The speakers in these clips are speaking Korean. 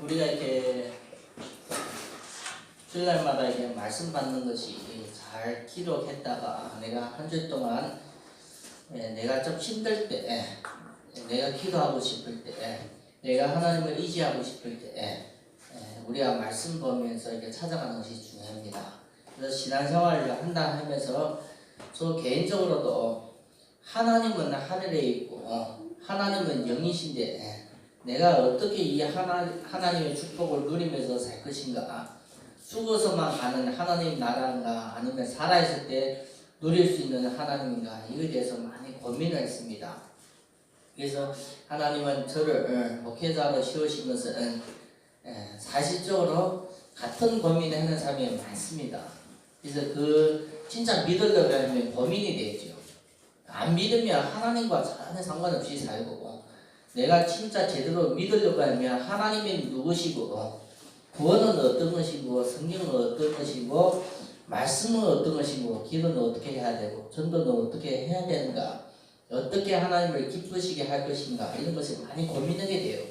우리가 이렇게 주일날마다 이렇게 말씀 받는 것이 잘 기록했다가 내가 한 주 동안 내가 좀 힘들 때, 내가 기도하고 싶을 때, 내가 하나님을 의지하고 싶을 때 우리가 말씀 보면서 이렇게 찾아가는 것이 중요합니다. 그래서 신앙생활을 한다 하면서 저 개인적으로도 하나님은 하늘에 있고 하나님은 영이신데 내가 어떻게 이 하나님의 축복을 누리면서 살 것인가, 죽어서만 가는 하나님 나라인가 아니면 살아있을 때 누릴 수 있는 하나님인가, 이거에 대해서 많이 고민을 했습니다. 그래서 하나님은 저를 목회자로 세우신 것은 사실적으로 같은 고민을 하는 사람이 많습니다. 그래서 진짜 믿으려고 하면 고민이 되죠. 안 믿으면 하나님과 전혀 상관없이 살고, 내가 진짜 제대로 믿으려고 하면 하나님이 누구시고, 구원은 어떤 것이고, 성경은 어떤 것이고, 말씀은 어떤 것이고, 기도는 어떻게 해야 되고, 전도는 어떻게 해야 되는가, 어떻게 하나님을 기쁘시게 할 것인가, 이런 것을 많이 고민하게 돼요.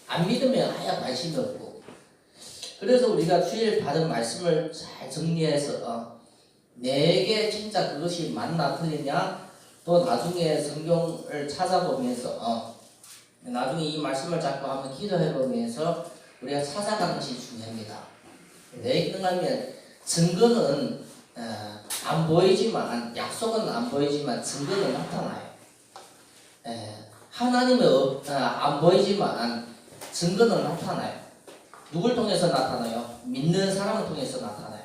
안 믿으면 아예 관심이 없고. 그래서 우리가 주일 받은 말씀을 잘 정리해서 내게 진짜 그것이 맞나 틀리냐, 또 나중에 성경을 찾아보면서 나중에 이 말씀을 잡고 한번 기도해보면서 우리가 찾아가는 것이 중요합니다. 왜 그러냐면 증거는 안 보이지만, 약속은 안 보이지만 증거는 나타나요. 하나님은 안 보이지만 증거는 나타나요. 누굴 통해서 나타나요? 믿는 사람을 통해서 나타나요.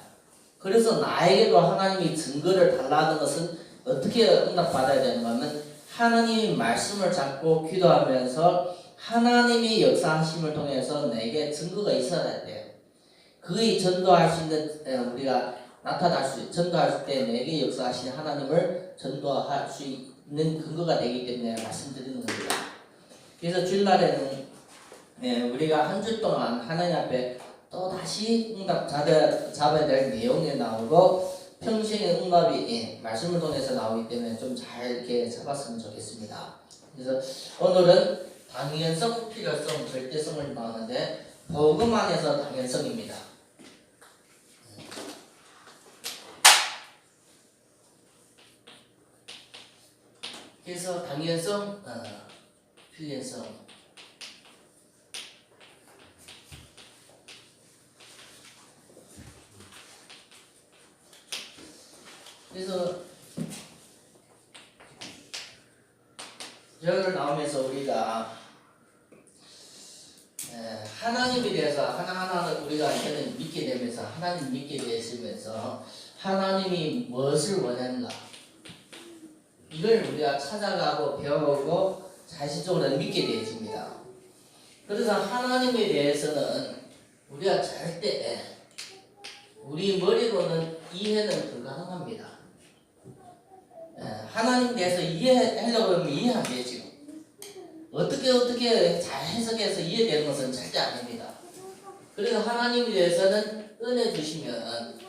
그래서 나에게도 하나님이 증거를 달라는 것은 어떻게 응답받아야 되는가 하면 하나님의 말씀을 잡고 기도하면서 하나님이 역사하심을 통해서 내게 증거가 있어야 돼요. 그의 전도할 수 있는, 우리가 전도할 때 내게 역사하신 하나님을 전도할 수 있는 근거가 되기 때문에 말씀드리는 겁니다. 그래서 주일날에는 우리가 한 주 동안 하나님 앞에 또 다시 응답 잡아야 될 내용이 나오고, 평생의 응답이 말씀을 통해서 나오기 때문에 좀 잘 이렇게 잡았으면 좋겠습니다. 그래서 오늘은 당연성, 필요성, 절대성을 나오는데 복음 안에서 당연성입니다. 그래서 당연성, 필연성. 그래서 여기를 나오면서 우리가 하나님에 대해서 하나하나 우리가 이제는 믿게 되면서, 하나님 믿게 되시면서 하나님이 무엇을 원하는가, 이걸 우리가 찾아가고 배워보고 자신적으로 믿게 되어집니다. 그래서 하나님에 대해서는 우리가 절대 우리 머리로는 이해는 불가능합니다. 하나님에 대해서 이해하려고 하면 이해 안 되죠. 어떻게 잘 해석해서 이해되는 것은 절대 아닙니다. 그래서 하나님에 대해서는 은혜 주시면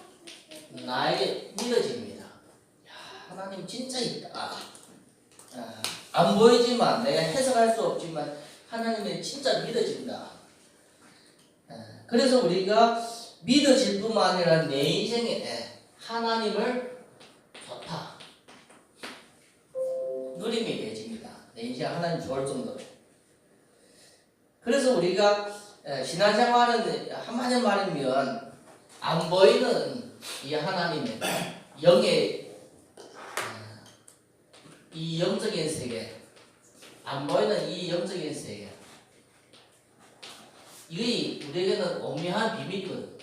나에게 믿어집니다. 야, 하나님 진짜 있다. 안 보이지만, 내가 해석할 수 없지만 하나님이 진짜 믿어진다. 그래서 우리가 믿어질 뿐만 아니라 내 인생에 하나님을 좋다, 누림이 되어집니다. 내 인생 하나님 좋을 정도로. 그래서 우리가 신앙생활은 한마디로 말하면 안 보이는 이 하나님의 영의 이 영적인 세계, 안 보이는 이 영적인 세계, 이게 우리에게는 오묘한 비밀이거든요.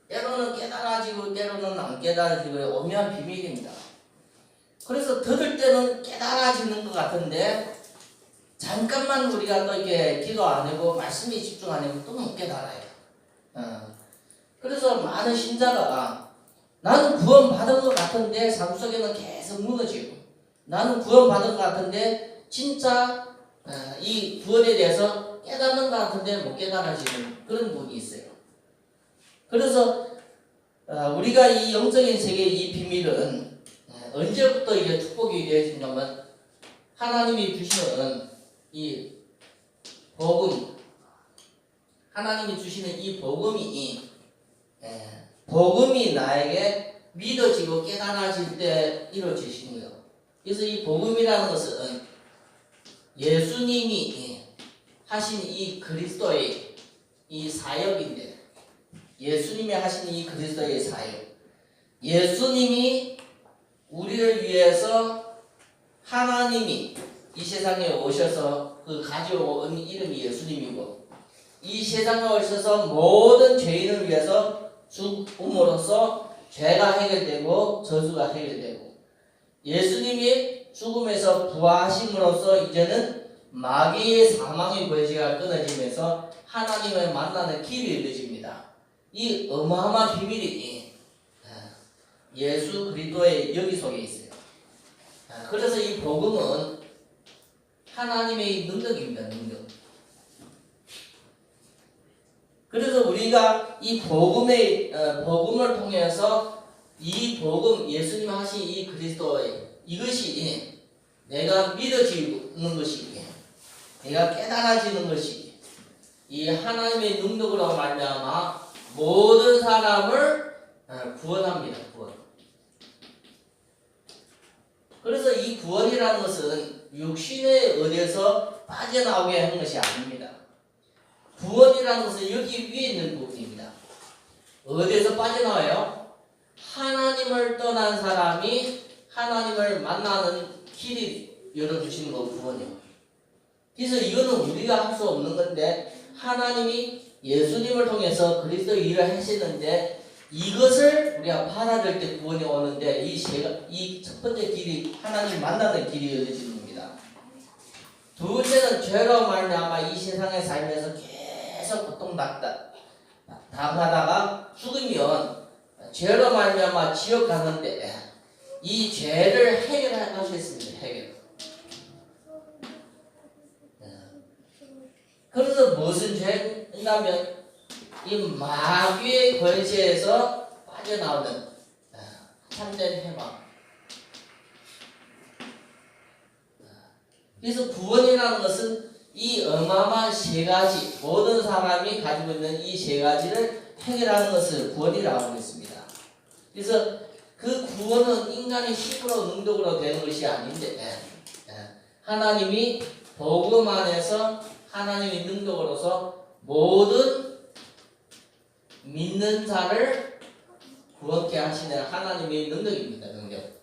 때로는 깨달아지고 때로는 안 깨달아지고 오묘한 비밀입니다. 그래서 더들 때는 깨달아지는 것 같은데 잠깐만 우리가 또 이렇게 기도 안 하고 말씀에 집중 안 하면 또 못 깨달아요. 그래서 많은 신자가 나는 구원 받은 것 같은데 삶 속에는 계속 무너지고, 나는 구원 받은 것 같은데 진짜 이 구원에 대해서 깨닫는 것 같은데 못 깨달아지는 그런 분이 있어요. 그래서 우리가 이 영적인 세계의 이 비밀은 언제부터 이게 축복이 되어진다면 하나님이 주시는 이 복음, 하나님이 주시는 이 복음이 나에게 믿어지고 깨달아질 때 이루어지시는 거예요. 그래서 이 복음이라는 것은 예수님이 하신 이 그리스도의 이 사역인데, 예수님이 하신 이 그리스도의 사역, 예수님이 우리를 위해서 하나님이 이 세상에 오셔서 그 가져온 이름이 예수님이고, 이 세상에 오셔서 모든 죄인을 위해서 죽음으로써 죄가 해결되고 저주가 해결되고, 예수님이 죽음에서 부활하심으로써 이제는 마귀의 사망의 권세가 끊어지면서 하나님을 만나는 길이 열려집니다. 이 어마어마한 비밀이 예수 그리스도의 여기 속에 있어요. 그래서 이 복음은 하나님의 능력입니다. 능력. 그래서 우리가 이 복음을 통해서 이 복음, 예수님 하신 이 그리스도의 이것이 내가 믿어지는 것이, 내가 깨달아지는 것이 이 하나님의 능력으로 말미암아 모든 사람을 구원합니다. 구원. 그래서 이 구원이라는 것은 육신의 어디에서 빠져나오게 하는 것이 아닙니다. 구원이라는 것은 여기 위에 있는 부분입니다. 어디에서 빠져나와요? 하나님을 떠난 사람이 하나님을 만나는 길이 열어주시는 거 구원이에요. 그래서 이거는 우리가 할 수 없는 건데, 하나님이 예수님을 통해서 그리스도의 일을 하시는데, 이것을 우리가 받아들일 때 구원이 오는데, 이 첫 번째 길이 하나님 만나는 길이 열려지는 겁니다. 두 번째는 죄로 말미암아 이 세상에 살면서 계속 고통당하다가 죽으면 죄로 말미암아 지옥 가는데, 이 죄를 해결하셨습니다. 해결. 그래서 무슨 죄냐면 이 마귀의 권세에서 빠져나오는 참된 해방. 그래서 구원이라는 것은 이 어마어마한 세 가지, 모든 사람이 가지고 있는 이 세 가지를 해결하는 것을 구원이라고 하고 있습니다. 그래서 그 구원은 인간의 힘으로 능력으로 되는 것이 아닌데, 하나님이 복음 안에서 하나님의 능력으로서 모든 믿는 자를 구원케 하시는 하나님의 능력입니다. 능력.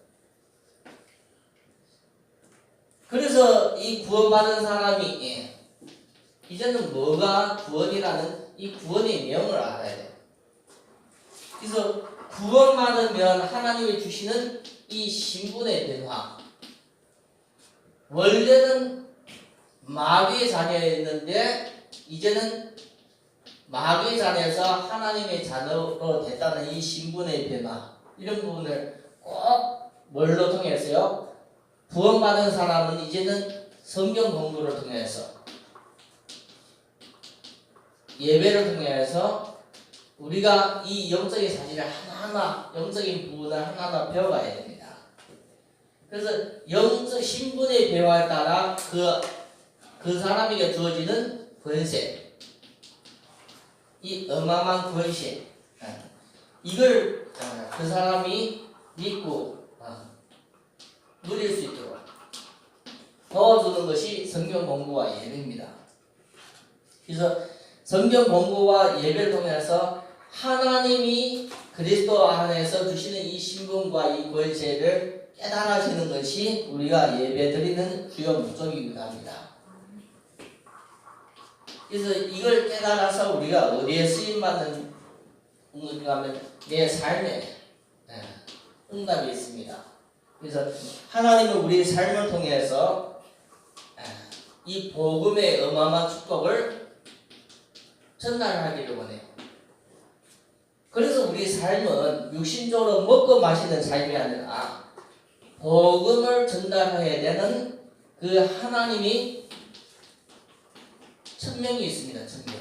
그래서 이 구원받은 사람이 이제는 뭐가 구원이라는 이 구원의 명을 알아야 돼요. 그래서 구원받으면 하나님이 주시는 이 신분의 변화. 원래는 마귀의 자녀였는데 이제는 마귀의 자녀에서 하나님의 자녀로 됐다는 이 신분의 변화, 이런 부분을 꼭 뭘로 통해서요? 구원받은 사람은 이제는 성경 공부를 통해서, 예배를 통해서 우리가 이 영적인 사실을 하나하나, 영적인 부분을 하나하나 배워가야 됩니다. 그래서 영적 신분의 배화에 따라 그 사람에게 주어지는 권세, 이 어마어마한 권세, 이걸 그 사람이 믿고 누릴 수 있도록 도와주는 것이 성경 공부와 예배입니다. 그래서 성경 공부와 예배를 통해서 하나님이 그리스도 안에서 주시는 이 신분과 이 권세를 깨달아지는 것이 우리가 예배드리는 주요 목적이기도 합니다. 그래서 이걸 깨달아서 우리가 어디에 쓰임받는 건가 하면 내 삶에 응답이 있습니다. 그래서 하나님은 우리 삶을 통해서 이 복음의 어마어마한 축복을 전달하기를 원해요. 그래서 우리 삶은 육신적으로 먹고 마시는 삶이 아니라 복음을 전달해야 되는 그 하나님이 천명이 있습니다. 천명.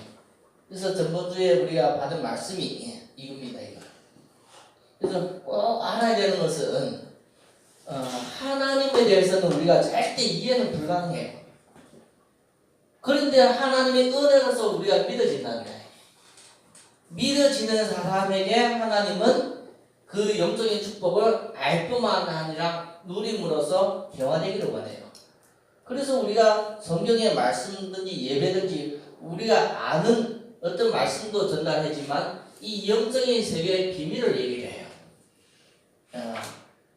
그래서 전번주에 우리가 받은 말씀이 이겁니다. 이거. 그래서 꼭 알아야 되는 것은 하나님에 대해서는 우리가 절대 이해는 불가능해요. 그런데 하나님의 은혜로서 우리가 믿어진다는 거예요. 믿어지는 사람에게 하나님은 그 영적인 축복을 알 뿐만 아니라 누림으로써 변화되기를 원해요. 그래서 우리가 성경의 말씀든지 예배든지 우리가 아는 어떤 말씀도 전달하지만 이 영적인 세계의 비밀을 얘기를 해요.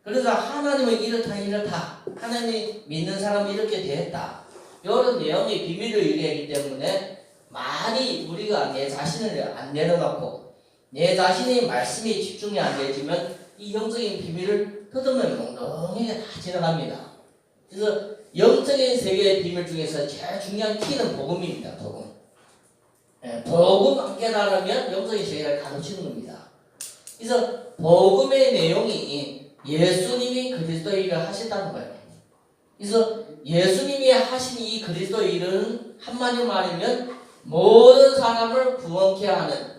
그래서 하나님은 이렇다 하나님 믿는 사람이 이렇게 됐다 이런 내용의 비밀을 얘기하기 때문에 많이 우리가 내 자신을 안 내려놓고 내 자신의 말씀에 집중이 안 되지만 이 영적인 비밀을 뜯으면 몽롱하게 다 지나갑니다. 그래서 영적인 세계의 비밀 중에서 제일 중요한 키는 복음입니다. 복음. 복음 안 깨달으면 영적인 세계를 가르치는 겁니다. 그래서 복음의 내용이 예수님이 그리스도의 일을 하셨다는 거예요. 그래서 예수님이 하신 이 그리스도의 일은 한마디로 말하면 모든 사람을 구원케 하는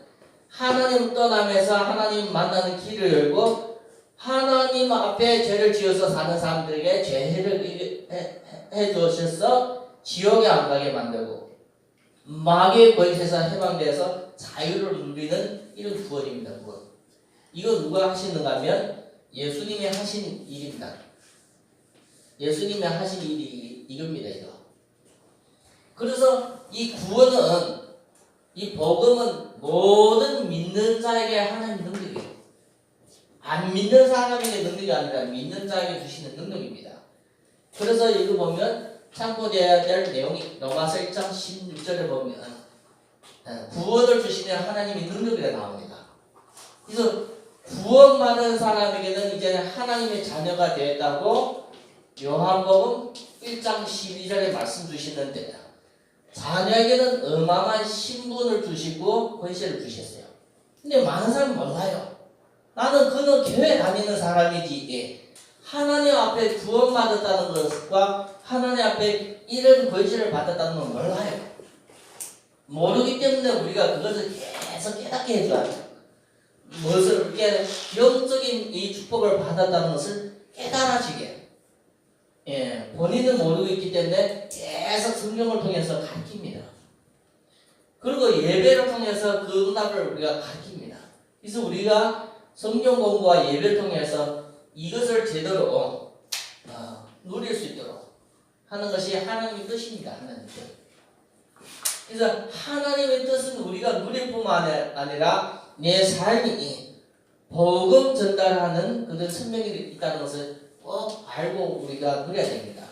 하나님 떠나면서 하나님 만나는 길을 열고 하나님 앞에 죄를 지어서 사는 사람들에게 죄를 해주셔서 지옥에 안 가게 만들고 마귀의 권세에서 해방돼서 자유를 누리는 이런 구원입니다. 구원. 이거 누가 하시는가 하면 예수님이 하신 일입니다. 예수님이 하신 일이 이겁니다. 이거. 그래서 이 구원은 이 복음은 모든 믿는 자에게 하나님 능력이에요. 안 믿는 사람에게 능력이 아니라 믿는 자에게 주시는 능력입니다. 그래서 이거 보면 참고되어야 될 내용이 로마서 1장 16절에 보면 구원을 주시는 하나님의 능력이라 나옵니다. 그래서 구원받은 사람에게는 이제 하나님의 자녀가 되었다고 요한복음 1장 12절에 말씀 주시는데 자녀에게는 어마어마한 신분을 주시고 권세를 주셨어요. 근데 많은 사람이 몰라요. 나는 그는 교회 다니는 사람이지 하나님 앞에 구원받았다는 것과 하나님 앞에 이런 권세를 받았다는 걸 몰라요. 모르기 때문에 우리가 그것을 계속 깨닫게 해줘야 돼요. 무엇을 영적인 이 축복을 받았다는 것을 깨달아지게 본인은 모르고 있기 때문에 계속 성경을 통해서 가르칩니다. 그리고 예배를 통해서 그 응답을 우리가 가르칩니다. 그래서 우리가 성경 공부와 예배를 통해서 이것을 제대로 누릴 수 있도록 하는 것이 하나님의 뜻입니다. 하나님의 뜻. 그래서 하나님의 뜻은 우리가 누릴 뿐만 아니라 내 삶이 복음 전달하는 그런 천명이 있다는 것을 꼭 알고 우리가 누려야 됩니다.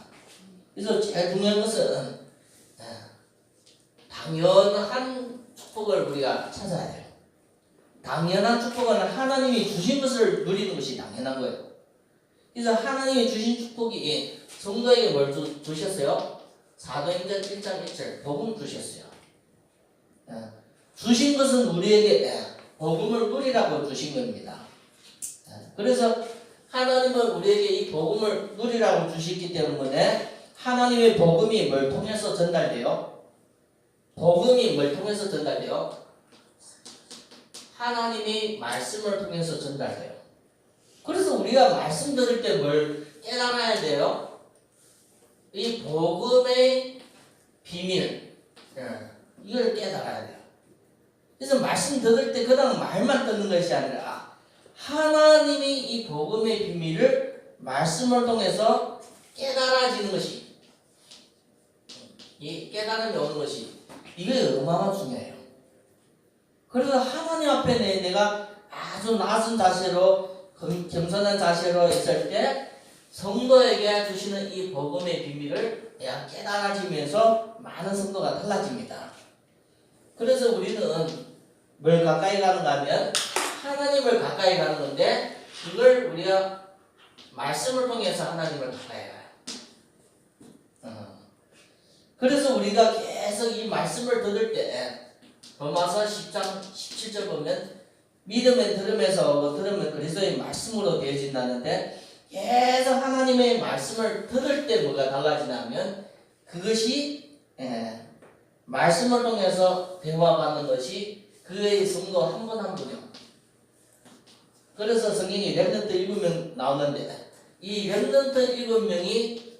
그래서 제일 중요한 것은 당연한 축복을 우리가 찾아야 돼요. 당연한 축복은 하나님이 주신 것을 누리는 것이 당연한 거예요. 그래서 하나님이 주신 축복이 성도에게 뭘 주셨어요? 사도행전 1장 1절 복음 주셨어요. 주신 것은 우리에게 복음을 누리라고 주신 겁니다. 그래서 하나님은 우리에게 이 복음을 누리라고 주셨기 때문에 하나님의 복음이 뭘 통해서 전달돼요? 복음이 뭘 통해서 전달돼요? 하나님의 말씀을 통해서 전달돼요. 그래서 우리가 말씀 들을 때 뭘 깨달아야 돼요? 이 복음의 비밀 이걸 깨달아야 돼요. 그래서 말씀 들을 때 그냥 말만 듣는 것이 아니라 하나님이 이 복음의 비밀을 말씀을 통해서 깨달아지는 것이 이 깨달음이 오는 것이 이게 얼마나 중요해요. 그래서 하나님 앞에 내가 아주 낮은 자세로 겸손한 자세로 있을 때 성도에게 주시는 이 복음의 비밀을 내가 깨달아지면서 많은 성도가 달라집니다. 그래서 우리는 뭘 가까이 가는가 하면 하나님을 가까이 가는 건데 그걸 우리가 말씀을 통해서 하나님을 가까이 가요. 그래서 우리가 계속 이 말씀을 들을 때 로마서 10장 17절 보면 믿으면 들으면서 들으면 그리스도의 말씀으로 되어진다는데 계속 하나님의 말씀을 들을 때 뭐가 달라지냐면 그것이 말씀을 통해서 대화받는 것이 그의 성도 한 분 한 분이요. 그래서 성경이 렘넌트 7명 나오는데 이 렘넌트 7명이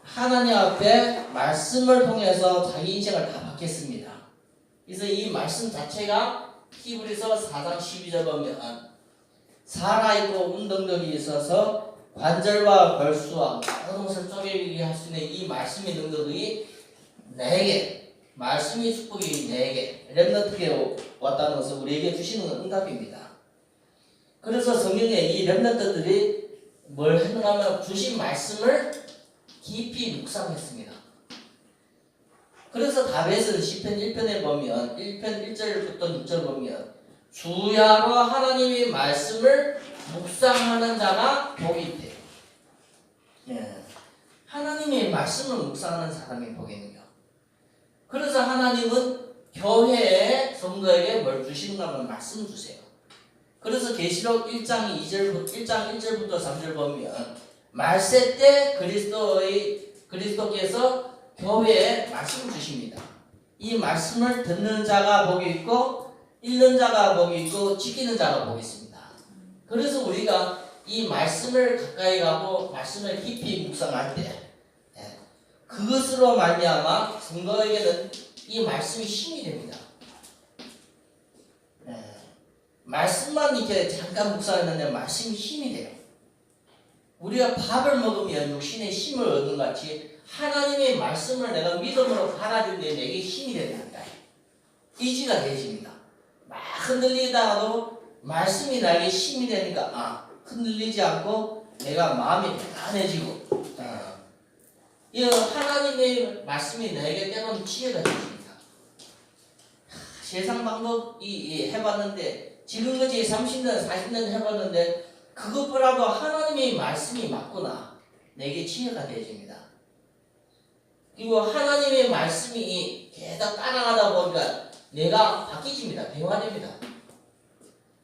하나님 앞에 말씀을 통해서 자기 인생을 다 받겠습니다. 그래서 이 말씀 자체가 히브리서 4장 12절 보면 살아있고 운동력이 있어서 관절과 벌수와 모든 것을 쪼개게 할 수 있는 이 말씀의 능력이 내게, 말씀의 축복이 내게 렘넌트에게 왔다는 것을 우리에게 주시는 응답입니다. 그래서 성경에 이 렘넌트들이 뭘 했는가 하면 주신 말씀을 깊이 묵상했습니다. 그래서 다윗은 시편 1편에 보면 1편 1절부터 6절 보면 주야로 하나님의 말씀을 묵상하는 자가 복이 있대요. 예. 하나님의 말씀을 묵상하는 사람이 복이 있는 거. 그래서 하나님은 교회에 성도에게 뭘 주시는가 하면 말씀 주세요. 그래서 계시록 1장 1절부터 3절 보면 말세 때 그리스도께서 교회에 말씀을 주십니다. 이 말씀을 듣는 자가 복이 있고 읽는 자가 복이 있고 지키는 자가 복이 있습니다. 그래서 우리가 이 말씀을 가까이 가고 말씀을 깊이 묵상할 때 그것으로 말미암아 성도에게는 이 말씀이 힘이 됩니다. 말씀만 이렇게 잠깐 묵상했는데 말씀이 힘이 돼요. 우리가 밥을 먹으면 육신의 힘을 얻는 것 같이 하나님의 말씀을 내가 믿음으로 받아들일 때 내게 힘이 된다. 의지가 되어집니다. 막 흔들리다가도 말씀이 나에게 힘이 되니까 흔들리지 않고 내가 마음이 편안해지고 이 하나님의 말씀이 내게 때로는 지혜가 되십니다. 세상 방법이 해봤는데 지금까지 30년 40년 해봤는데 그것보다도 하나님의 말씀이 맞구나. 내게 지혜가 되어집니다. 그리고 하나님의 말씀이 계속 따라가다 보니까 내가 바뀌집니다. 변화됩니다.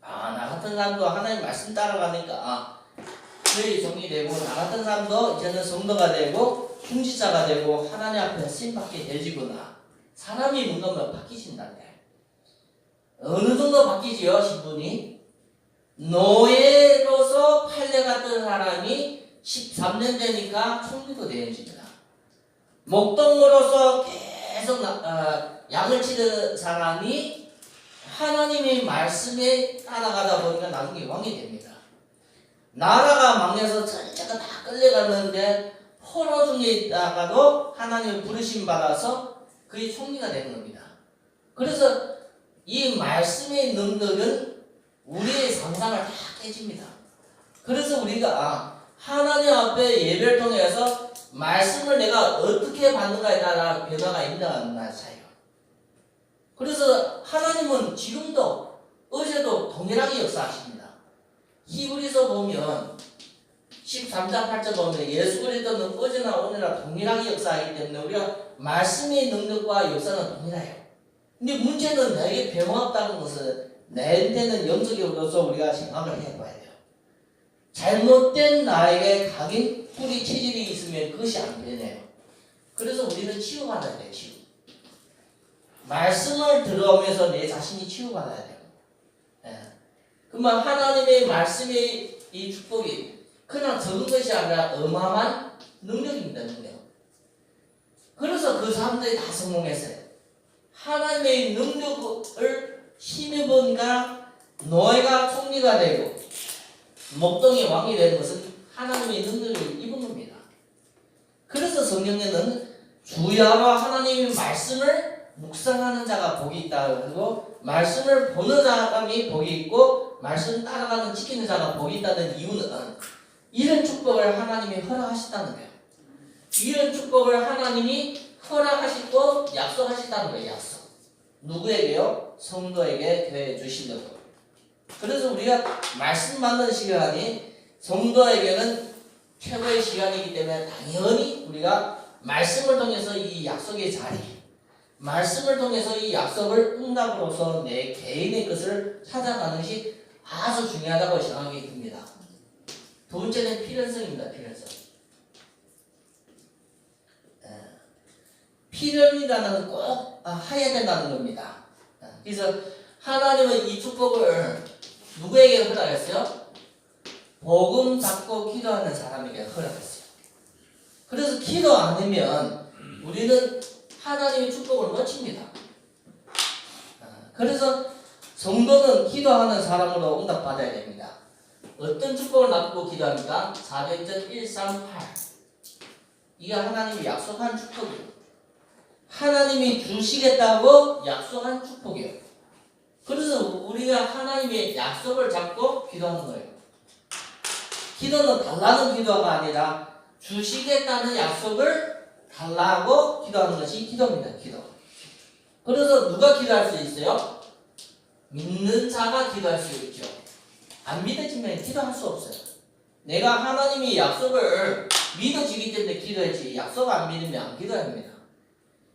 나 같은 사람도 하나님 말씀 따라가니까 교회 정리되고 나 같은 사람도 이제는 성도가 되고 중지자가 되고 하나님 앞에 쓰임받게 되지구나. 사람이 뭔가 바뀌신다네. 어느 정도 바뀌지요, 신분이? 노예로서 판례 같은 사람이 13년 되니까 총리도 되어집니다. 목동으로서 계속 양을 치는 사람이 하나님의 말씀에 따라가다 보니까 나중에 왕이 됩니다. 나라가 망해서 전체가 다 끌려갔는데 포로 중에 있다가도 하나님의 부르심 받아서 그의 총리가 되는 겁니다. 그래서 이 말씀의 능력은 우리의 상상을 다 깨집니다. 그래서 우리가 하나님 앞에 예배를 통해서 말씀을 내가 어떻게 받는가에 따라 변화가 있는 차이요. 그래서 하나님은 지금도 어제도 동일하게 역사하십니다. 히브리서 보면 13장 8절 보면 예수 그리스도는 어제나 오늘나 동일하게 역사하기 때문에 우리가 말씀의 능력과 역사는 동일해요. 근데 문제는 내게 변화없다는 것은 내한테는 영적으로서 우리가 생각을 해봐야 돼요. 잘못된 나에게 각인 뿌리 체질이 있으면 그것이 안 되네요. 그래서 우리는 치유받아야 돼요. 치유. 말씀을 들어오면서 내 자신이 치유받아야 돼요. 그러면 하나님의 말씀의 이 축복이 그냥 적은 것이 아니라 어마어마한 능력입니다. 능력. 그래서 그 사람들이 다 성공했어요. 하나님의 능력을 힘입으니까 노예가 총리가 되고 목동이 왕이 되는 것은 하나님의 능력을 입은 겁니다. 그래서 성경에는 주야로 하나님의 말씀을 묵상하는 자가 복이 있다. 그리고 말씀을 보는 사람이 복이 있고 말씀 따라가는 지키는 자가 복이 있다는 이유는 이런 축복을 하나님이 허락하셨다는 거예요. 이런 축복을 하나님이 허락하시고 약속하셨다는 거예요. 약속. 누구에게요? 성도에게 교회에 주시려고. 그래서 우리가 말씀 받는 시간이 성도에게는 최고의 시간이기 때문에 당연히 우리가 말씀을 통해서 이 약속의 자리, 말씀을 통해서 이 약속을 응답으로서 내 개인의 것을 찾아가는 것이 아주 중요하다고 생각이 듭니다. 두 번째는 필연성입니다. 필연성. 필연이라는 건 꼭 해야 된다는 겁니다. 그래서 하나님은 이 축복을 누구에게 허락했어요? 복음 잡고 기도하는 사람에게 허락했어요. 그래서 기도 안 하면 우리는 하나님의 축복을 놓칩니다. 그래서 성도는 기도하는 사람으로 응답받아야 됩니다. 어떤 축복을 놔두고 기도합니까? 400절 138. 이게 하나님이 약속한 축복이에요. 하나님이 주시겠다고 약속한 축복이에요. 그래서 우리가 하나님의 약속을 잡고 기도하는 거예요. 기도는 달라는 기도가 아니라 주시겠다는 약속을 달라고 기도하는 것이 기도입니다. 기도. 그래서 누가 기도할 수 있어요? 믿는 자가 기도할 수 있죠. 안 믿어지면 기도할 수 없어요. 내가 하나님의 약속을 믿어지기 때문에 기도했지, 약속 안 믿으면 안 기도합니다.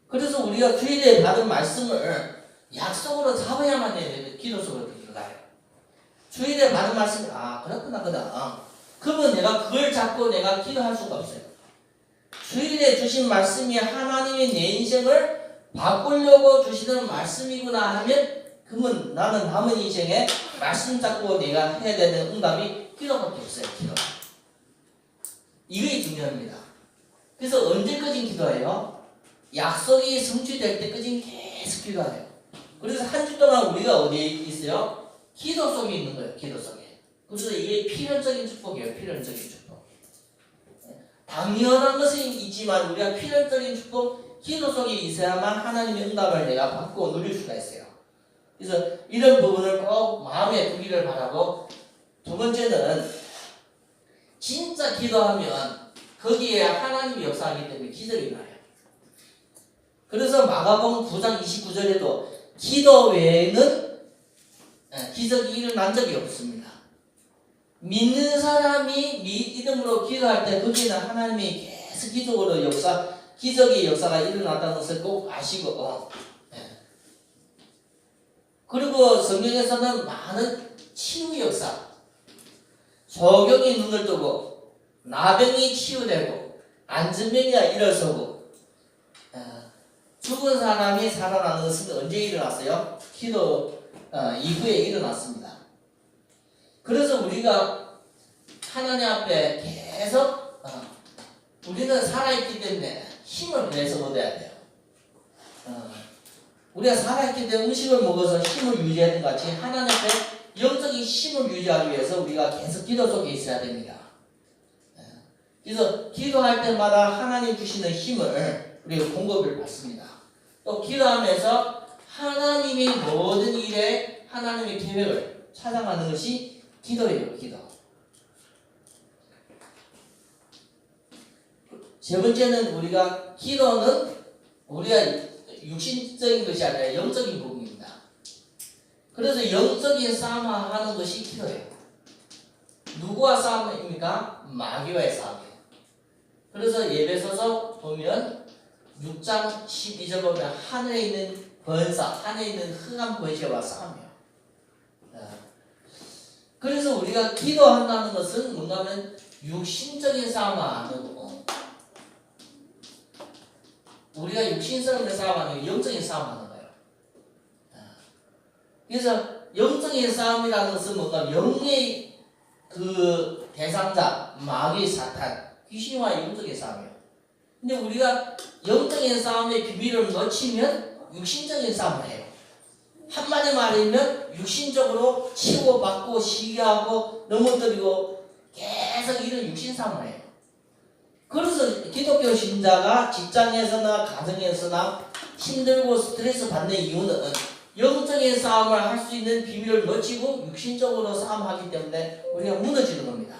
그래서 우리가 주일에 받은 말씀을 약속으로 잡아야만 해요. 기도 속으로 들어가요. 주일에 받은 말씀이 그렇구나. 그러면 내가 그걸 잡고 내가 기도할 수가 없어요. 주일에 주신 말씀이 하나님이 내 인생을 바꾸려고 주시는 말씀이구나 하면, 그러면 나는 남은 인생에 말씀 잡고 내가 해야 되는 응답이 기도밖에 없어요. 기도. 이게 중요합니다. 그래서 언제까지 기도해요? 약속이 성취될 때까지 계속 기도해요. 그래서 한 주 동안 우리가 어디에 있어요? 기도 속에 있는 거예요. 기도 속에. 그래서 이게 필연적인 축복이에요. 필연적인 축복. 당연한 것은 있지만 우리가 필연적인 축복, 기도 속에 있어야만 하나님의 응답을 내가 받고 누릴 수가 있어요. 그래서 이런 부분을 꼭 마음에 두기를 바라고, 두 번째는 진짜 기도하면 거기에 하나님이 역사하기 때문에 기적이 일어나요. 그래서 마가복음 9장 29절에도 기도 외에는 기적이 일어난 적이 없습니다. 믿는 사람이 믿음으로 기도할 때 거기는 하나님이 계속 기적으로 기적의 역사가 일어났다는 것을 꼭 아시고, 그리고 성경에서는 많은 치유 역사, 소경이 눈을 뜨고 나병이 치유되고 안진병이가 일어서고 죽은 사람이 살아나는 것은 언제 일어났어요? 기도 이후에 일어났습니다. 그래서 우리가 하나님 앞에 계속 우리는 살아있기 때문에 힘을 계속 얻어야 돼요. 우리가 살아있기 때문에 음식을 먹어서 힘을 유지하는 것 같이 하나님 앞에 영적인 힘을 유지하기 위해서 우리가 계속 기도 속에 있어야 됩니다. 그래서 기도할 때마다 하나님 주시는 힘을 우리가 공급을 받습니다. 또 기도하면서 하나님이 모든 일에 하나님의 계획을 찾아가는 것이 기도예요. 기도. 세 번째는 우리가 기도는 우리가 육신적인 것이 아니라 영적인 부분입니다. 그래서 영적인 싸움을 하는 것이 기도예요. 누구와 싸움입니까? 마귀와의 싸움이에요. 그래서 예배서서 보면 6장 12절 보면 하늘에 있는 권사, 하늘에 있는 흑암 권세와 싸움이에요. 그래서 우리가 기도한다는 것은 뭔가 하면 육신적인 싸움을 안 하고 우리가 육신성의 싸움하는 영적인 싸움하는 거예요. 그래서 영적인 싸움이라는 것은 뭔가 영의 그 대상자, 마귀, 사탄, 귀신과 영적인 싸움이에요. 근데 우리가 영적인 싸움의 비밀을 놓치면 육신적인 싸움을 해요. 한마디 말하면 육신적으로 치고받고 시기하고 넘어뜨리고 계속 이런 육신 싸움을 해요. 그래서 기독교 신자가 직장에서나 가정에서나 힘들고 스트레스 받는 이유는 영적인 싸움을 할 수 있는 비밀을 놓치고 육신적으로 싸움하기 때문에 우리가 무너지는 겁니다.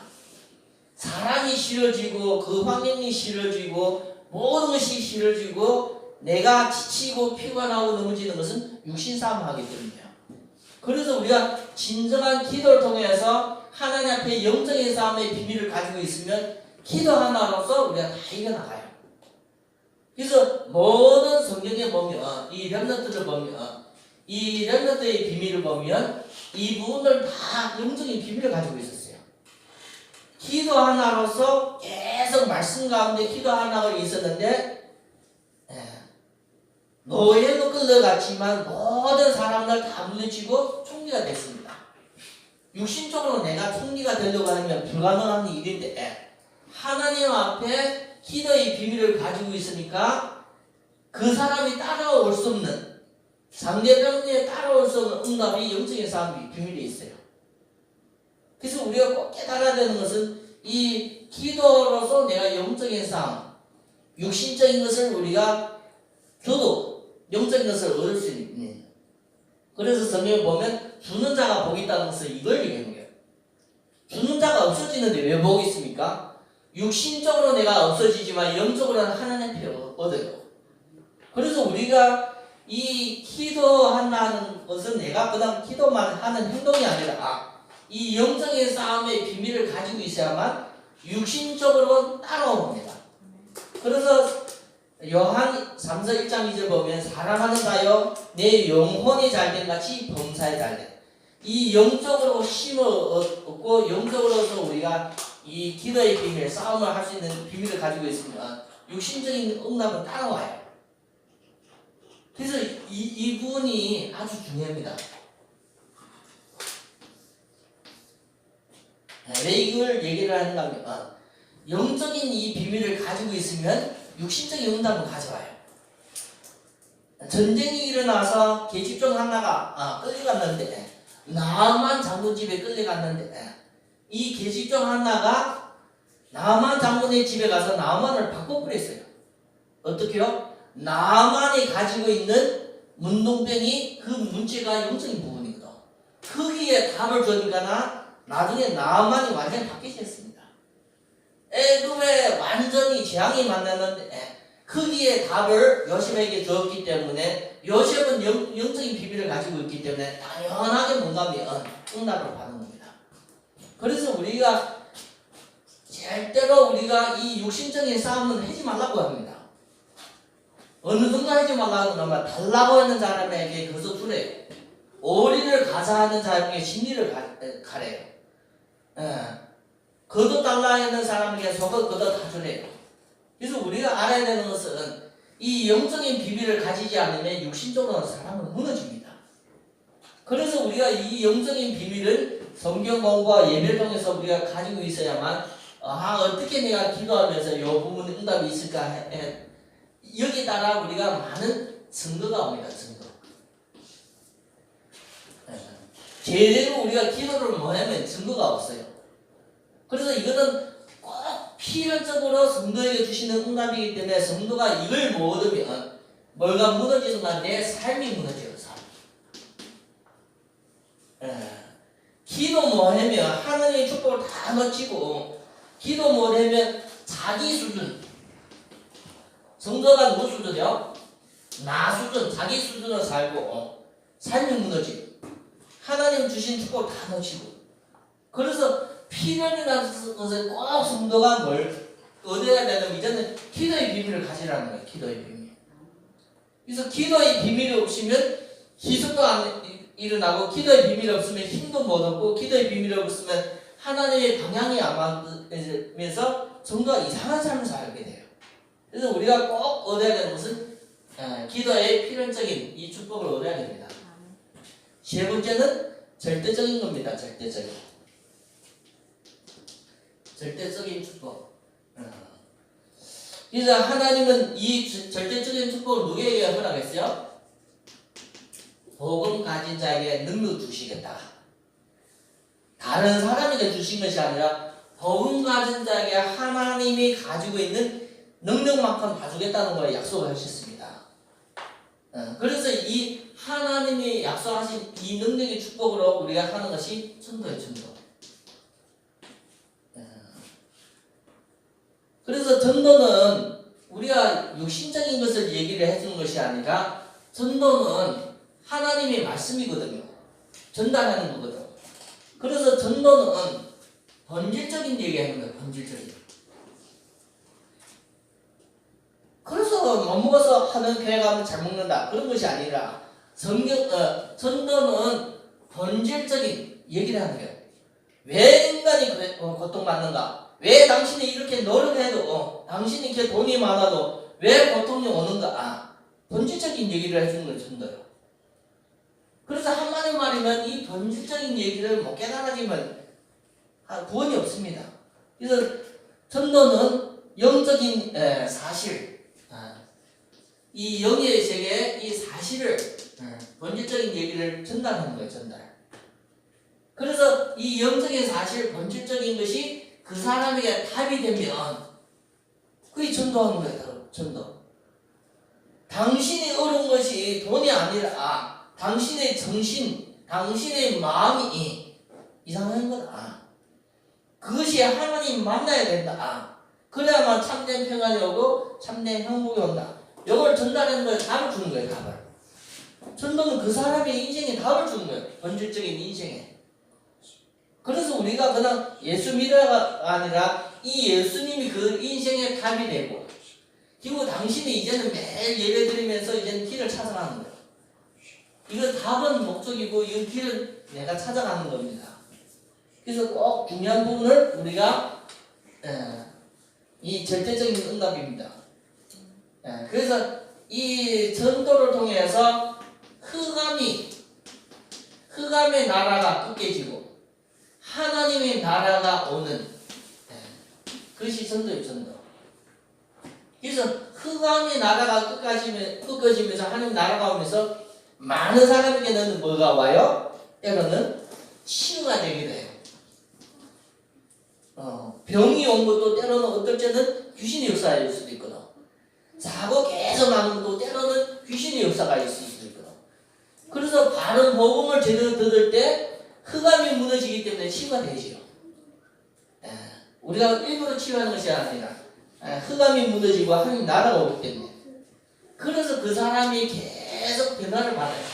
사람이 싫어지고 그 환경이 싫어지고 모든 것이 싫어지고 내가 지치고 피곤하고 넘어지는 것은 육신 싸움하기 때문이에요. 그래서 우리가 진정한 기도를 통해서 하나님 앞에 영적인 싸움의 비밀을 가지고 있으면 기도 하나로서 우리가 다 이겨나가요. 그래서 모든 성경에 보면 이 렘넌트를 보면 이 렘넌트의 비밀을 보면 이 부분을 다 영적인 비밀을 가지고 있었어요. 기도 하나로서 계속 말씀 가운데 기도 하나가 있었는데 노예로 끌려갔지만 모든 사람들 다 물리치고 총리가 됐습니다. 육신적으로 내가 총리가 되려고 하면 불가능한 일인데 하나님 앞에 기도의 비밀을 가지고 있으니까 그 사람이 따라올 수 없는 상대방에 따라올 수 없는 응답이 영적인 싸움이 비밀이 있어요. 그래서 우리가 꼭 깨달아야 되는 것은 이 기도로서 내가 영적인 싸움, 육신적인 것을 우리가 줘도 영적인 것을 얻을 수 있는. 그래서 성경에 보면 주는 자가 복이 있다는 것은 이걸 얘기하는 거예요. 주는 자가 없어지는데 왜 복이 있습니까? 육신적으로 내가 없어지지만 영적으로는 하나님 필요 얻어요. 그래서 우리가 이 기도한다는 것은 내가 그냥 기도만 하는 행동이 아니라 이 영적인 싸움의 비밀을 가지고 있어야만 육신적으로 따라옵니다. 그래서 요한 3서 1장 2절 보면 사랑하는 자여 내 영혼이 잘된 같이 범사에 잘된. 이 영적으로 힘을 얻고 영적으로서 우리가 이 기도의 비밀, 싸움을 할 수 있는 비밀을 가지고 있으면 육신적인 응답은 따라와요. 그래서 이 부분이 아주 중요합니다. 왜 이걸 얘기를 하는가 하면 영적인 이 비밀을 가지고 있으면 육신적인 응답을 가져와요. 전쟁이 일어나서 계집종 하나가 끌려갔는데 나만 장군 집에 끌려갔는데 이 계집종 하나가 나만 장군의 집에 가서 나만을 바꿔버렸어요. 어떻게요? 나만이 가지고 있는 문둥병이 그 문제가 영적인 부분이거든. 거기에 답을 주니까 나중에 나만이 완전히 바뀌셨습니다. 애굽에 완전히 재앙이 만났는데 거기에 답을 요셉에게 주었기 때문에 요셉은 영적인 비밀을 가지고 있기 때문에 당연하게 뭔가면 응답을 받는 겁니다. 그래서 우리가 절대로 우리가 이 육신적인 싸움은 하지 말라고 합니다. 어느 정도 하지 말라고 하면 달라고 하는 사람에게 거저 주래요. 오리를 가자 하는 사람에게 진리를 가래요. 거둬 달라 하는 사람에게 속을 거둬 다 주래요. 그래서 우리가 알아야 되는 것은 이 영적인 비밀을 가지지 않으면 육신적으로 사람은 무너집니다. 그래서 우리가 이 영적인 비밀을 성경 공부와 예배를 통해서 우리가 가지고 있어야만 어떻게 내가 기도하면서 이 부분 응답이 있을까 여기에 따라 우리가 많은 증거가 옵니다. 증거. 제대로 우리가 기도를 못하면 증거가 없어요. 그래서 이거는 꼭 필연적으로 성도에게 주시는 응답이기 때문에 성도가 이걸 못 얻으면 뭐가 무너지는 순간 내 삶이 무너져요. 삶. 기도 못하면 하나님의 축복을 다 놓치고 기도 못하면 자기 수준, 성도가 누구 수준이요? 나 수준, 자기 수준으로 살고 삶이 무너지고 하나님 주신 축복을 다 놓치고. 그래서 필연이라는 것은 꼭 성도가 뭘 얻어야 되는 이제는 기도의 비밀을 가지라는 거예요. 기도의 비밀. 그래서 기도의 비밀이 없으면 기술도 안 일어나고 기도의 비밀이 없으면 힘도 못 얻고 기도의 비밀이 없으면 하나님의 방향이 안 맞으면서 성도가 이상한 삶을 살게 돼요. 그래서 우리가 꼭 얻어야 되는 것은 기도의 필연적인 이 축복을 얻어야 됩니다. 세 번째는 절대적인 겁니다. 절대적인 축복. 그래서 하나님은 이 절대적인 축복을 누구에게 허락했어요? 복음 가진 자에게 능력 주시겠다. 다른 사람에게 주신 것이 아니라 복음 가진 자에게 하나님이 가지고 있는 능력만큼 다 주겠다는 걸 약속을 하셨습니다. 그래서 이 하나님이 약속하신 이 능력의 축복으로 우리가 하는 것이 전도예요. 전도. 그래서 전도는 우리가 육신적인 것을 얘기를 해주는 것이 아니라 전도는 하나님의 말씀이거든요. 전달하는 거거든. 그래서 전도는 본질적인 얘기하는 거예요. 본질적인. 그래서 못 먹어서 하는 교회 가면 잘 먹는다 그런 것이 아니라 전도는 본질적인 얘기를 하는 거예요. 왜 인간이 고통받는가? 왜 당신이 이렇게 노력해도 당신이 이렇게 돈이 많아도 왜 고통이 오는가? 본질적인 얘기를 해주는 걸 전도요. 그래서 한마디 말이면 이 본질적인 얘기를 못 깨달아지면 구원이 없습니다. 그래서 전도는 영적인 사실, 이 영의 세계 이 사실을 본질적인 얘기를 전달하는 거예요. 전달. 그래서 이 영적인 사실, 본질적인 것이 그 사람에게 답이 되면 그게 전도하는 거예요. 전도. 당신이 얻은 것이 돈이 아니라 당신의 정신, 당신의 마음이 이상한 거다. 그것이 하나님 만나야 된다. 그래야만 참된 평안이 오고 참된 행복이 온다. 이걸 전달하는 거예요. 답을 주는 거예요. 답을. 전도는 그 사람의 인생에 답을 주는 거예요. 본질적인 인생에. 그래서 우리가 그냥 예수 믿어가 아니라 이 예수님이 그 인생의 답이 되고, 그리고 당신이 이제는 매일 예배 드리면서 이제는 길을 찾아가는 거예요. 이거 답은 목적이고 이 길은 내가 찾아가는 겁니다. 그래서 꼭 중요한 부분을 우리가 이 절대적인 응답입니다. 그래서 이 전도를 통해서 흑암의 나라가 깨지고 하나님의 나라가 오는 그것이 전도예요. 전도. 그래서 흑암의 나라가 꺾어지면서 하나님 나라가 오면서 많은 사람에게는 뭐가 와요? 때로는 치유가 되기도 해요. 병이 온 것도 때로는 어떨 때는 귀신의 역사가 있을 수도 있거든. 사고 계속 나는 것도 때로는 귀신의 역사가 있을 수도 있거든. 그래서 바른 복음을 제대로 들을 때 흑암이 무너지기 때문에 치유가 되지요. 우리가 일부러 치유하는 것이 아니라 흑암이 무너지고 하나님 나라가 오기 때문에. 그래서 그 사람이 계속 변화를 받아요.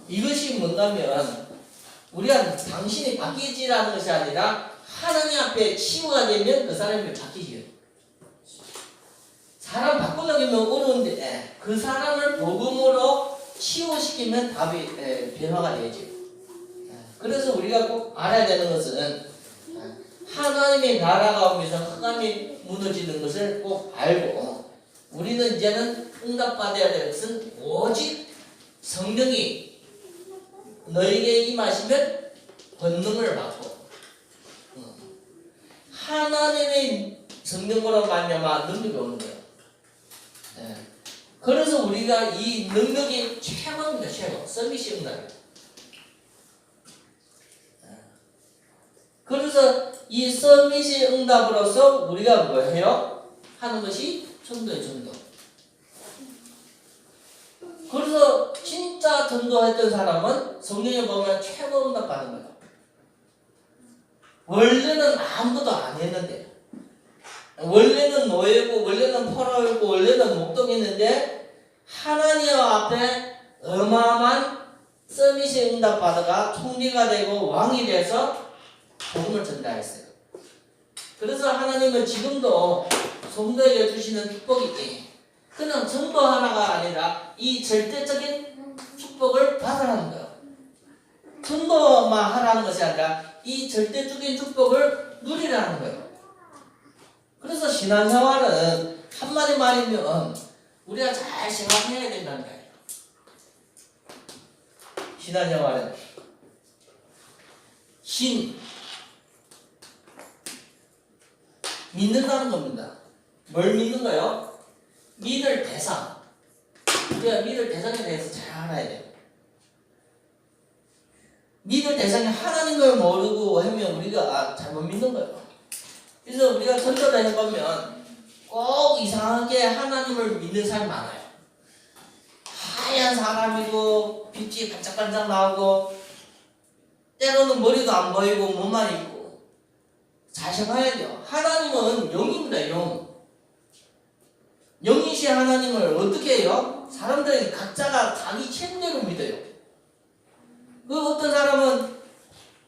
이것이 뭔가면 우리가 당신이 바뀌지라는 것이 아니라 하나님 앞에 치유가 되면 그 사람이 바뀌지요. 사람 바꾸려면 어려운데 그 사람을 복음으로 치유시키면 답이 변화가 되죠. 그래서 우리가 꼭 알아야 되는 것은 하나님의 나라가 오면서 흑암이 무너지는 것을 꼭 알고, 우리는 이제는 응답받아야 될 것은 오직 성령이 너에게 임하시면 권능을 받고 하나님의 성령으로 말미암아 능력이 오는 거예요. 그래서 우리가 이 능력이 최고입니다. 최고. 서비스 응답이에요. 그래서 이 서비스 응답으로서 우리가 뭐 해요? 하는 것이 전도예요. 전도. 그래서 진짜 전도했던 사람은 성경에 보면 최고 응답 받은 거예요. 원래는 아무것도 안 했는데, 원래는 노예고, 원래는 포로였고, 원래는 목동했는데 하나님 앞에 어마어마한 서비스 응답 받아가 총리가 되고 왕이 돼서 복음을 전달했어요. 그래서 하나님은 지금도 성도에게 주시는 축복이 그냥 전도하나가 아니라 이 절대적인 축복을 받으라는 거예요. 전도만 하라는 것이 아니라 이 절대적인 축복을 누리라는 거예요. 그래서 신앙생활은 한마디 말이면 우리가 잘 생각해야 된다는 거예요. 신앙생활은 믿는다는 겁니다. 뭘 믿는 거예요? 믿을 대상. 우리가 믿을 대상에 대해서 잘 알아야 돼요. 믿을 대상이 하나님인 걸 모르고 하면 우리가 잘못 믿는 거예요. 그래서 우리가 전도를 해보면 꼭 이상하게 하나님을 믿는 사람이 많아요. 하얀 사람이고 빛이 반짝반짝 나오고 때로는 머리도 안 보이고 몸만 있고. 잘 생각해야 돼요. 하나님은 영입니다. 영이신 하나님을 어떻게 해요? 사람들이 각자가 자기 체험대로 믿어요. 어떤 사람은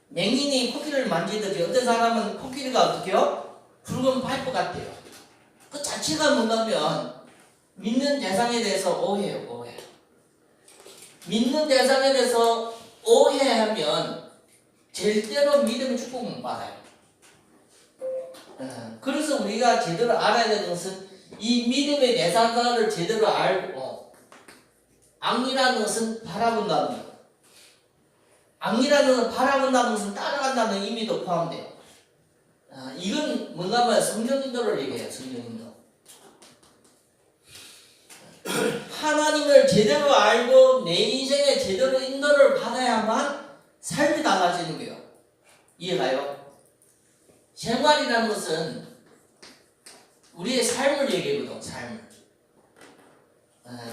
맹인이 코끼리를 만지듯이 어떤 사람은 코끼리가 어떻게 해요? 붉은 파이프 같아요. 그 자체가 뭔가면 믿는 대상에 대해서 오해예요. 오해. 믿는 대상에 대해서 오해하면 절대로 믿음의 축복을 못 받아요. 그래서 우리가 제대로 알아야 되는 것은 이 믿음의 대상자를 제대로 알고, 악이라는 것은 바라본다는 것. 악이라는 것은 바라본다는 것은 따라간다는 의미도 포함돼요. 이건 뭔가 하면 성경인도를 얘기해요. 성경인도. 하나님을 제대로 알고 내 인생에 제대로 인도를 받아야만 삶이 달라지는 거예요. 이해가요? 생활이라는 것은 우리의 삶을 얘기하거든. 삶을.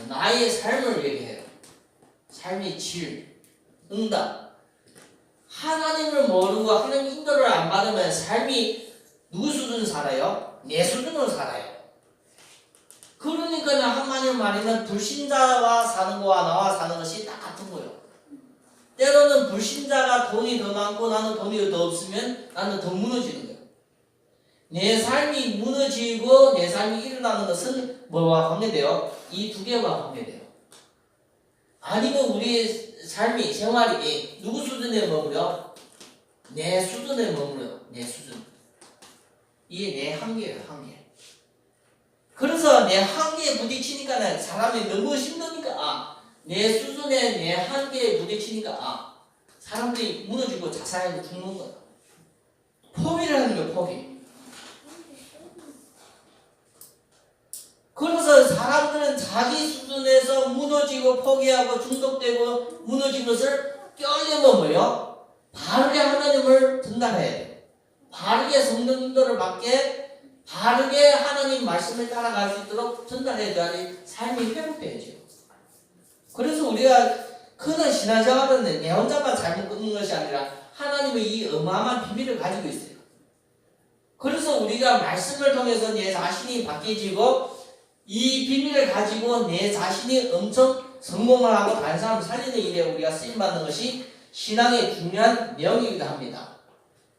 나의 삶을 얘기해요. 삶의 질, 응답. 하나님을 모르고 하나님 인도를 안 받으면 삶이 누구 수준으로 살아요? 내 수준으로 살아요. 그러니까 한마디로 말하면 불신자와 사는 거와 나와 사는 것이 딱 같은 거예요. 때로는 불신자가 돈이 더 많고 나는 돈이 더 없으면 나는 더 무너지는 거예요. 내 삶이 무너지고 내 삶이 일어나는 것은 뭐와 관계돼요? 이 두 개와 관계돼요. 아니면 우리의 삶이 생활이 누구 수준에 머물러? 내 수준에 머물러요. 내 수준. 이게 내 한계예요. 한계. 그래서 내 한계에 부딪히니까 사람이 너무 힘드니까 내 수준에 내 한계에 부딪히니까 사람들이 무너지고 자살하고 죽는 거야. 포기를 하는 거야. 포기. 그래서 사람들은 자기 수준에서 무너지고 포기하고 중독되고 무너진 것을 껴려면 뭐예요? 바르게 하나님을 전달해야 돼. 바르게 성령 인도를 받게 바르게 하나님 말씀을 따라갈 수 있도록 전달해줘야지 삶이 회복되죠. 그래서 우리가 그런 신앙생활은 내 혼자만 잘못 끊는 것이 아니라 하나님의 이 어마어마한 비밀을 가지고 있어요. 그래서 우리가 말씀을 통해서 내 자신이 바뀌어지고 이 비밀을 가지고 내 자신이 엄청 성공을 하고 다른 사람을 살리는 일에 우리가 쓰임받는 것이 신앙의 중요한 내용이기도 합니다.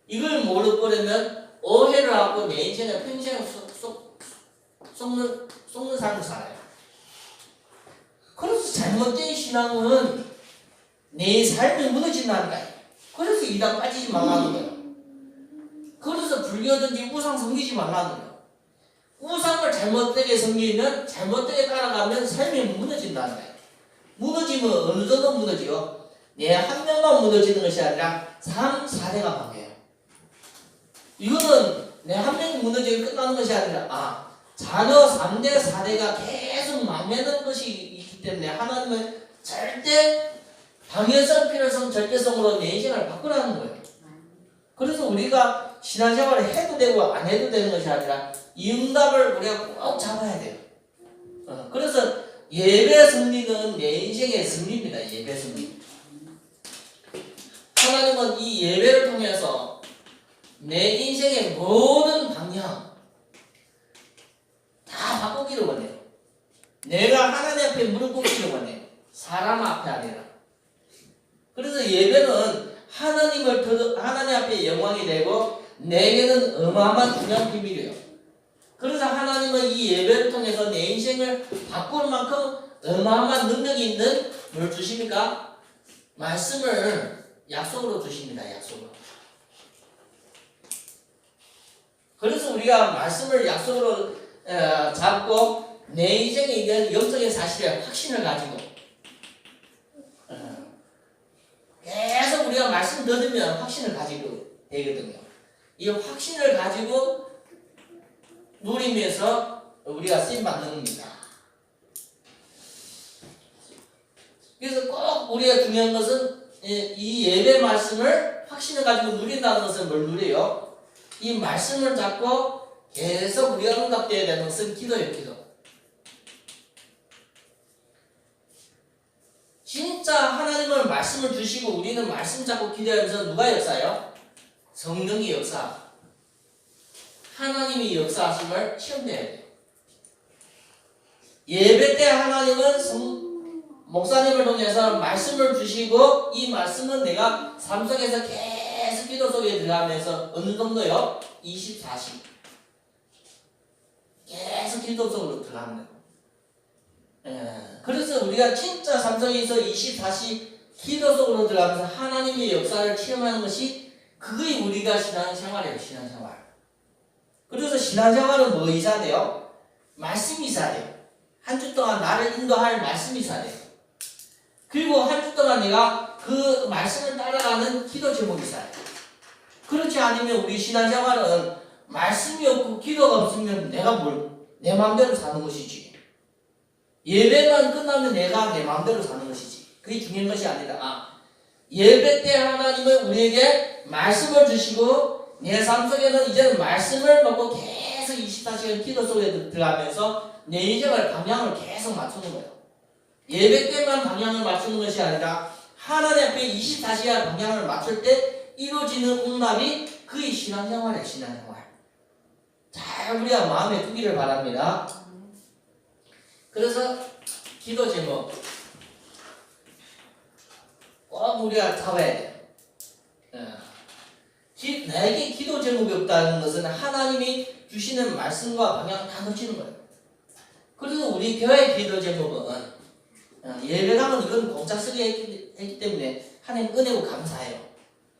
이걸 모르고 그러면 오해를 하고 내 인생을 평생 속는 삶을 살아요. 그래서 잘못된 신앙은 내 삶이 무너진다니까요. 그래서 이단 빠지지 말라는 거예요. 그래서 불교든지 우상 섬기지 말라는 거예요. 우상을 잘못되게 섬기면 잘못되게 따라가면 삶이 무너진다는 거예요. 무너지면 어느 정도 무너지요? 내 한 명만 무너지는 것이 아니라 3, 4대가 방해해요. 이거는 내 한 명이 무너지고 끝나는 것이 아니라 자녀 3대, 4대가 계속 망매는 것이 있기 때문에 하나님은 절대 방해성, 필요성, 절대성으로 내 인생을 바꾸라는 거예요. 그래서 우리가 신앙생활을 해도 되고 안 해도 되는 것이 아니라 이 응답을 우리가 꼭 잡아야 돼요. 그래서 예배 승리는 내 인생의 승리입니다. 예배 승리. 하나님은 이 예배를 통해서 내 인생의 모든 방향 다 바꾸기를 원해요. 내가 하나님 앞에 무릎 꿇기를 원해요. 사람 앞에 아니라. 그래서 예배는 하나님 앞에 영광이 되고 내게는 어마어마한 중요한 비밀이에요. 그래서 하나님은 이 예배를 통해서 내 인생을 바꿀 만큼 어마어마한 능력이 있는 뭘 주십니까? 말씀을 약속으로 주십니다. 약속으로. 그래서 우리가 말씀을 약속으로 잡고 내 인생에 있는 영적인 사실에 확신을 가지고 계속 우리가 말씀 들으면 확신을 가지고 되거든요. 이 확신을 가지고 누리면서 우리가 쓰임받는 겁니다. 그래서 꼭 우리가 중요한 것은 이 예배 말씀을 확신을 가지고 누린다는 것은 뭘 누려요? 이 말씀을 잡고 계속 우리가 응답되어야 되는 것은 기도예요. 기도. 진짜 하나님은 말씀을 주시고 우리는 말씀 잡고 기도하면서 누가 역사요? 성령이 역사. 하나님이 역사하심을 체험해야 돼요. 예배 때 하나님은 목사님을 통해서 말씀을 주시고 이 말씀은 내가 삶 속에서 계속 기도 속에 들어가면서 어느 정도요? 24시 계속 기도 속으로 들어가는 거예요. 그래서 우리가 진짜 삶 속에서 24시 기도 속으로 들어가면서 하나님의 역사를 체험하는 것이 그게 우리가 신앙생활이에요. 신앙생활. 그래서 신앙생활은 뭐 있어야 돼요? 말씀이 있어야 돼요. 한 주 동안 나를 인도할 말씀이 있어야 돼요. 그리고 한 주 동안 내가 그 말씀을 따라가는 기도 제목이 있어야 돼요. 그렇지 않으면 우리 신앙생활은 말씀이 없고 기도가 없으면 내가 내 마음대로 사는 것이지. 예배만 끝나면 내가 내 마음대로 사는 것이지. 그게 중요한 것이 아니라 예배 때 하나님은 우리에게 말씀을 주시고 내 삶 속에는 이제는 말씀을 먹고 계속 24시간 기도 속에 들어가면서 내 인생을 방향을 계속 맞추는 거예요. 예배 때만 방향을 맞추는 것이 아니라 하나님 앞에 24시간 방향을 맞출 때 이루어지는 응답이 그의 신앙생활이에요. 신앙생활. 잘 우리가 마음에 두기를 바랍니다. 그래서 기도 제목 꼭 우리가 잡아야 돼요. 나에게 기도 제목이 없다는 것은 하나님이 주시는 말씀과 방향을 다 놓치는 거예요. 그래서 우리 교회의 기도 제목은 예배당은 이건 공짜 쓰기 했기 때문에 하나님 은혜고 감사해요.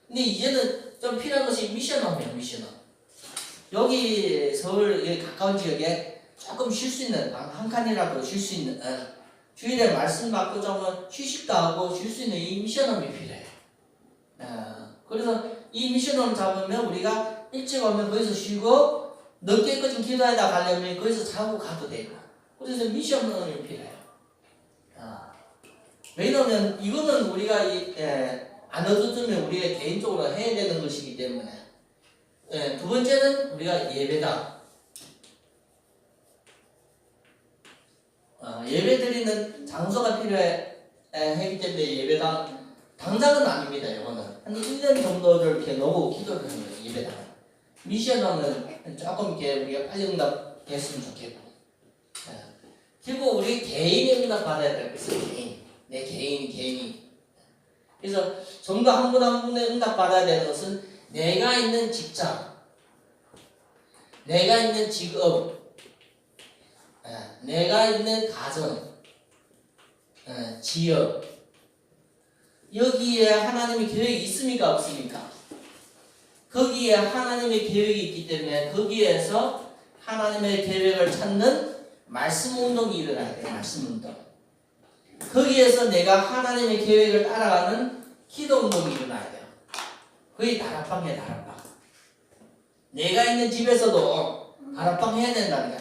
근데 이제는 좀 필요한 것이 미션홈이에요. 미션홈. 여기 서울 가까운 지역에 조금 쉴 수 있는 한 칸이라도 쉴 수 있는 주일에 말씀 받고 좀 휴식도 하고 쉴 수 있는 이 미션홈이 필요해요. 그래서 이 미션홈을 잡으면 우리가 일찍 오면 거기서 쉬고 늦게까지 기도하다 가려면 거기서 자고 가도 되고 그래서 미션홈이 필요해요. 왜냐하면 이거는 우리가 안 얻어주면 우리가 개인적으로 해야 되는 것이기 때문에 두 번째는 우리가 예배당 예배 드리는 장소가 필요하기 때문에 예배당 당장은 아닙니다. 이거는 한 1년 정도를 이렇게 놓고 기도를 하는 거예요. 예배당 미션은 조금 이렇게 우리가 빨리 응답했으면 좋겠고 그리고 우리 개인이 응답 받아야 될 것은 내 개인이 그래서 전부 한 분 한 분의 응답 받아야 되는 것은 내가 있는 직장, 내가 있는 직업, 내가 있는 가정, 지역 여기에 하나님의 계획이 있습니까 없습니까? 거기에 하나님의 계획이 있기 때문에 거기에서 하나님의 계획을 찾는 말씀 운동이 일어나야 돼요. 말씀 운동. 거기에서 내가 하나님의 계획을 따라가는 기도 운동이 일어나야 돼요. 그게 다락방이에요. 다락방. 내가 있는 집에서도 다락방 해야 된다는 거야.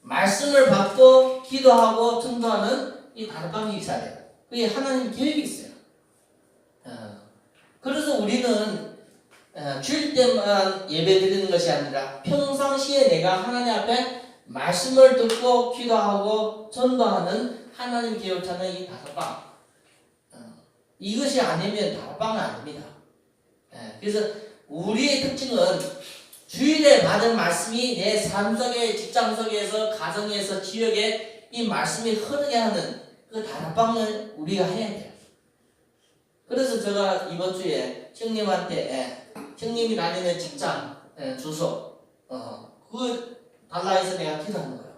말씀을 받고 기도하고 청소하는 이 다락방이 있어야 돼요. 그게 하나님 계획이 있어요. 그래서 우리는 주일 때만 예배 드리는 것이 아니라 평상시에 내가 하나님 앞에 말씀을 듣고 기도하고 전도하는 하나님 계획을 찾는 이 다락방 이것이 아니면 다락방은 아닙니다. 그래서 우리의 특징은 주일에 받은 말씀이 내 삶 속에 직장 속에서 가정에서 지역에 이 말씀이 흐르게 하는 그 다락방을 우리가 해야 돼요. 그래서 제가 이번 주에 형님한테 형님이 다니는 직장 주소 그 달라해서 내가 기도하는 거예요.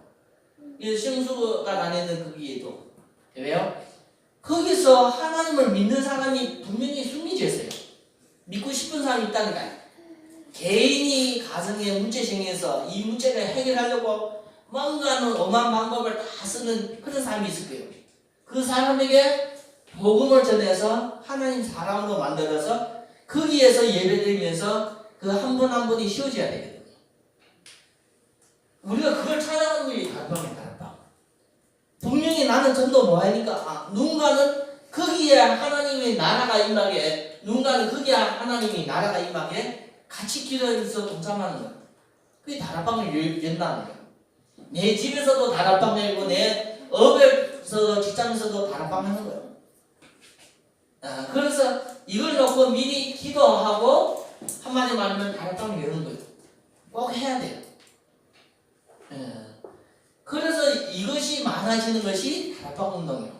이 형수가 다니는 거기에도 왜요? 거기서 하나님을 믿는 사람이 분명히 숨겨져 있어요. 믿고 싶은 사람이 있다니까요. 개인이 가정의 문제생에서 이 문제를 해결하려고 뭔가는 엄한 방법을 다 쓰는 그런 사람이 있을 거예요. 그 사람에게 복음을 전해서 하나님 사람으로 만들어서 거기에서 예배드리면서 그 한 분 한 분이 쉬워져야 되거든요. 우리가 그걸 찾아가는 게 다락방이에요. 다락방. 분명히 나는 전도 뭐하니까 누군가는 거기에 하나님의 나라가 임하게 누군가는 거기에 하나님의 나라가 임하게 같이 기도하면서 동참하는 거예요. 그게 다락방을 연다는 거예요. 내 집에서도 다락방 열고 내 업에서 직장에서도 다락방 하는 거예요. 그래서 이걸 놓고 미리 기도하고 한마디 말하면 다락방을 여는 거예요. 꼭 해야 돼요. 그래서 이것이 많아지는 것이 다락방 운동이에요.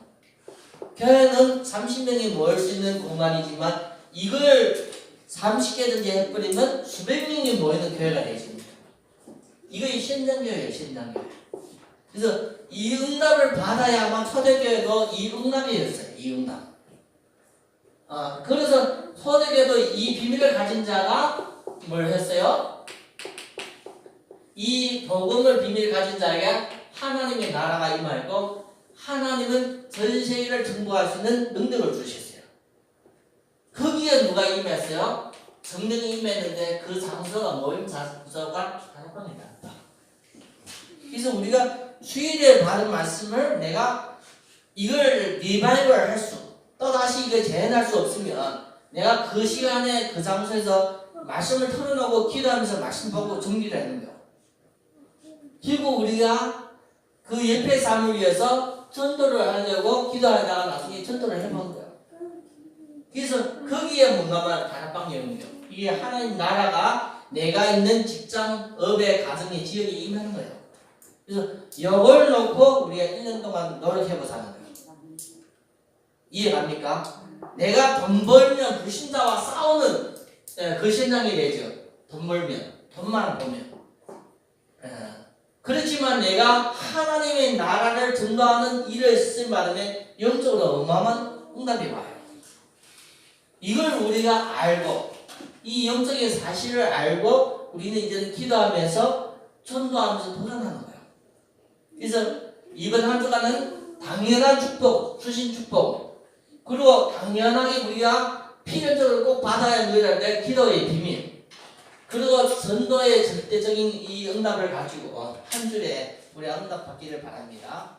교회는 30명이 모일 수 있는 공간이지만 이걸 30개든지 해버리면 수백 명이 모이는 교회가 되십니다. 이거 현장교회예요. 현장교회. 그래서 이 응답을 받아야만 초대교회도 이 응답이었어요. 이 응답. 그래서 초대교회도 이 비밀을 가진 자가 뭘 했어요? 이 복음을 비밀 가진 자에게 하나님의 나라가 임하였고 하나님은 전 세계를 정복할 수 있는 능력을 주셨어요. 거기에 누가 임했어요? 성령이 임했는데 그 장소가 모임 장소가 다락방이다. 그래서 우리가 수요일에 받은 말씀을 내가 이걸 리바이벌 할 수, 또다시 이걸 재현할 수 없으면 내가 그 시간에 그 장소에서 말씀을 털어놓고 기도하면서 말씀 보고 정리를 하는 거예요. 그리고 우리가 그 옆에 삶을 위해서 전도를 하려고 기도하다가 나중에 전도를 해본 거예요. 그래서 거기에 뭔가만 다락방 열는 거예요. 이게 하나님 나라가 내가 있는 직장, 업의 가정의 지역에 임하는 거예요. 그래서 이걸 놓고 우리가 1년 동안 노력해보자 하는 거예요. 이해갑니까? 내가 돈 벌면 불신자와 싸우는 그 신앙이 되죠. 돈 벌면, 돈만 보면. 그렇지만 내가 하나님의 나라를 전도하는 일을 쓰임받으면 영적으로 어마어마한 응답이 와요. 이걸 우리가 알고 이 영적인 사실을 알고 우리는 이제는 기도하면서 전도하면서 돌아가는 거예요. 그래서 이번 한 주간은 당연한 축복, 수신 축복, 그리고 당연하게 우리가 필연적으로 꼭 받아야 하는 기도의 비밀, 그리고 전도의 절대적인 이 응답을 가지고 한 주에 우리가 응답받기를 바랍니다.